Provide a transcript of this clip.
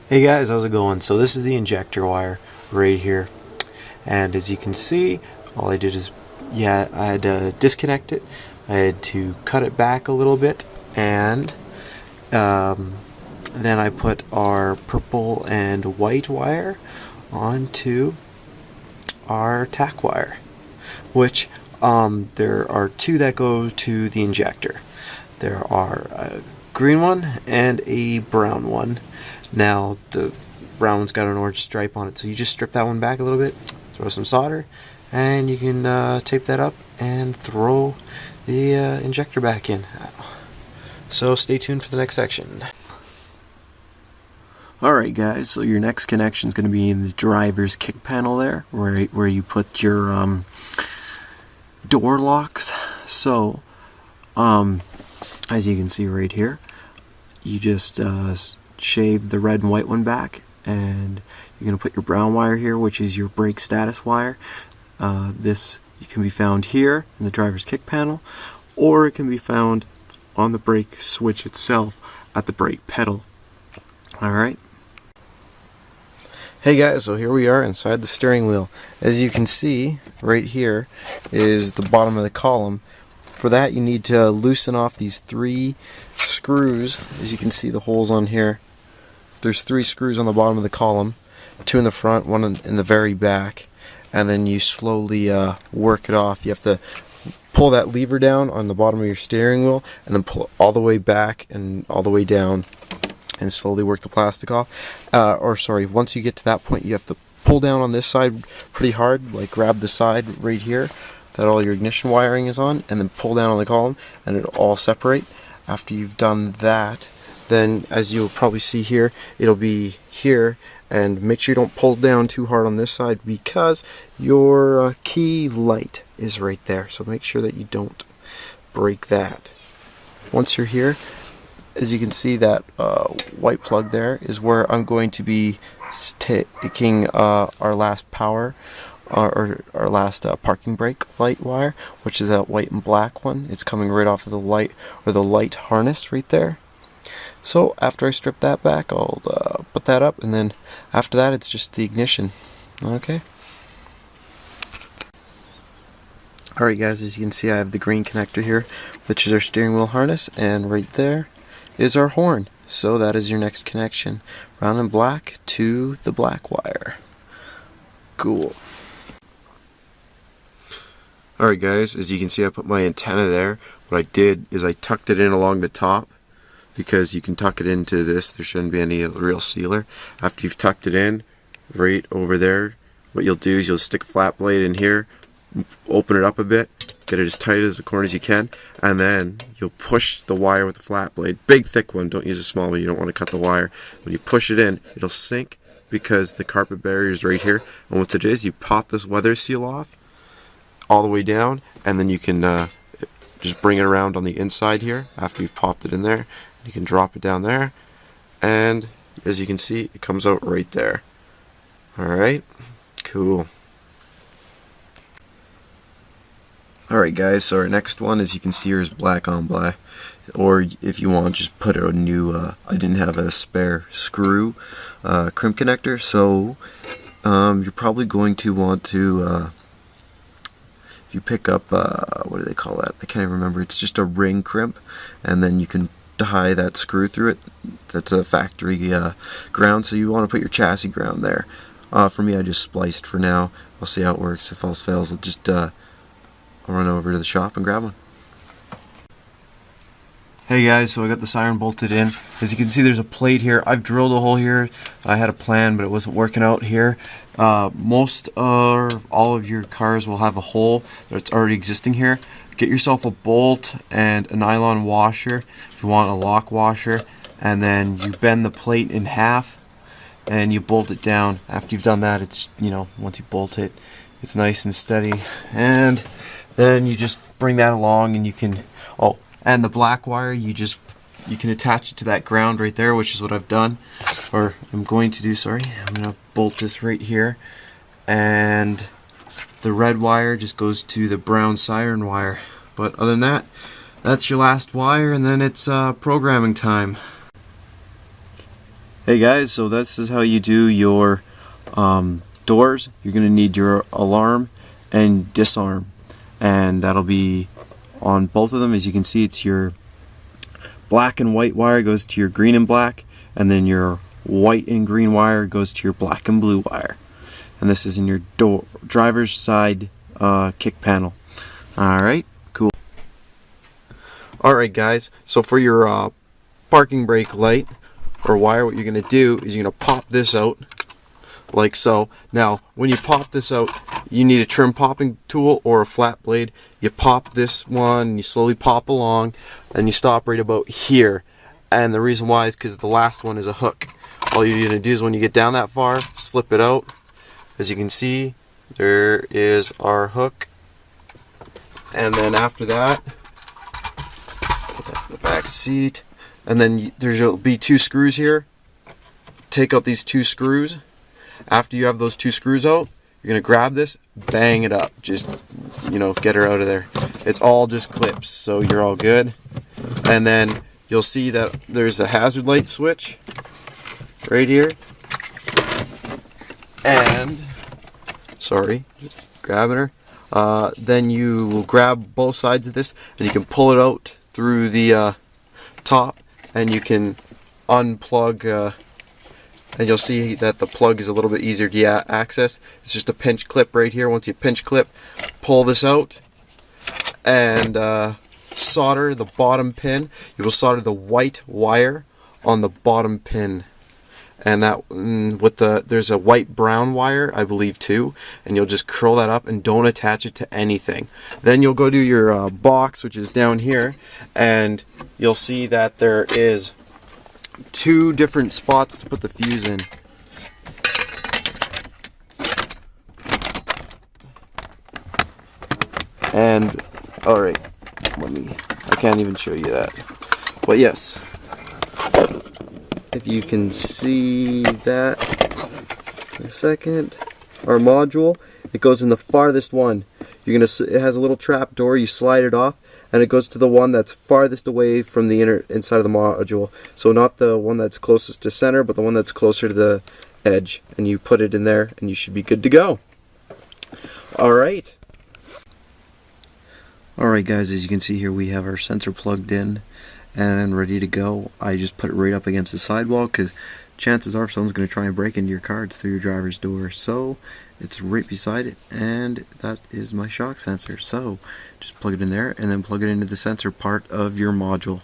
Hey guys, how's it going? So this is the injector wire right here, and as you can see, all I did is, I had to disconnect it. I had to cut it back a little bit, and then I put our purple and white wire onto our tack wire, which there are two that go to the injector. There are a green one and a brown one. Now the brown one's got an orange stripe on it, so you just strip that one back a little bit, throw some solder, and you can tape that up and throw the injector back in. So stay tuned for the next section. Alright guys, so your next connection is going to be in the driver's kick panel there, where you put your door locks. So as you can see right here, you just shave the red and white one back, and you're going to put your brown wire here, which is your brake status wire. This can be found here in the driver's kick panel, or it can be found on the brake switch itself at the brake pedal. Alright. Hey guys, so here we are inside the steering wheel. As you can see, right here is the bottom of the column. For that you need to loosen off these 3 screws. As you can see, the holes on here. There's 3 screws on the bottom of the column, 2 in the front, 1 in the very back, and then you slowly work it off. You have to pull that lever down on the bottom of your steering wheel, and then pull it all the way back and all the way down, and slowly work the plastic off. Once you get to that point, you have to pull down on this side pretty hard, like grab the side right here that all your ignition wiring is on, and then pull down on the column, and it'll all separate. After you've done that, then as you'll probably see here, it'll be here, and make sure you don't pull down too hard on this side because your key light is right there, so make sure that you don't break that. Once you're here, as you can see, that white plug there is where I'm going to be taking our last power, or our last parking brake light wire, which is that white and black one. It's coming right off of the light, or the light harness right there. So after I strip that back, I'll put that up, and then after that it's just the ignition. Okay. Alright guys, as you can see, I have the green connector here, which is our steering wheel harness, and right there is our horn. So that is your next connection, brown and black to the black wire. Cool. Alright guys, as you can see, I put my antenna there. What I did is I tucked it in along the top, because you can tuck it into this. There shouldn't be any real sealer. After you've tucked it in, right over there, what you'll do is you'll stick a flat blade in here, open it up a bit, get it as tight as the corner as you can, and then you'll push the wire with the flat blade. Big thick one, don't use a small one, you don't want to cut the wire. When you push it in, it'll sink because the carpet barrier is right here. And what it is, you pop this weather seal off all the way down, and then you can just bring it around on the inside here after you've popped it in there. You can drop it down there, and as you can see, it comes out right there. Alright, cool. Alright guys, so our next one, as you can see here, is black on black. Or if you want, just put a new, I didn't have a spare screw crimp connector, so you're probably going to want to, if you pick up, what do they call that? I can't even remember. It's just a ring crimp, and then you can tie that screw through it. That's a factory ground, so you want to put your chassis ground there. For me, I just spliced for now. I'll see how it works. If else fails, I'll just I'll run over to the shop and grab one. Hey guys, so I got the siren bolted in. As you can see, there's a plate here. I've drilled a hole here. I had a plan, but it wasn't working out here. Most or all of your cars will have a hole that's already existing here. Get yourself a bolt and a nylon washer if you want a lock washer, and then you bend the plate in half and you bolt it down. After you've done that, it's, once you bolt it, it's nice and steady, and then you just bring that along, and you can, and the black wire, you can attach it to that ground right there, which is what I've done, or I'm going to do, sorry. I'm going to bolt this right here, and the red wire just goes to the brown siren wire. But other than that, that's your last wire, and then it's programming time. Hey guys, so this is how you do your doors. You're going to need your alarm and disarm, and that'll be on both of them. As you can see, it's your black and white wire goes to your green and black, and then your white and green wire goes to your black and blue wire. And this is in your driver's side kick panel. Alright, cool. Alright guys, so for your parking brake light or wire, what you're going to do is you're going to pop this out like so. Now when you pop this out, you need a trim popping tool or a flat blade. You pop this one, you slowly pop along, and you stop right about here. And the reason why is because the last one is a hook. All you're going to do is when you get down that far, slip it out. As you can see, there is our hook. And then after that, put that in the back seat. And then there'll be 2 screws here. Take out these 2 screws. After you have those 2 screws out, you're going to grab this, bang it up. Just, get her out of there. It's all just clips, so you're all good. And then you'll see that there's a hazard light switch right here. And, sorry, just grabbing her. Then you will grab both sides of this, and you can pull it out through the top, and you can unplug, and you'll see that the plug is a little bit easier to access. It's just a pinch clip right here. Once you pinch clip, pull this out, and solder the bottom pin. You will solder the white wire on the bottom pin. And that there's a white brown wire, I believe, too, and you'll just curl that up and don't attach it to anything. Then you'll go to your box, which is down here, and you'll see that there is 2 different spots to put the fuse in. And alright, I can't even show you that, but yes, if you can see that in a second, our module, it goes in the farthest one. It has a little trap door, you slide it off, and it goes to the one that's farthest away from the inside of the module. So not the one that's closest to center, but the one that's closer to the edge. And you put it in there, and you should be good to go. Alright. Alright guys, as you can see here, we have our sensor plugged in and ready to go. I just put it right up against the sidewall because chances are someone's going to try and break into your car. It's through your driver's door. So it's right beside it, and that is my shock sensor. So just plug it in there and then plug it into the sensor part of your module.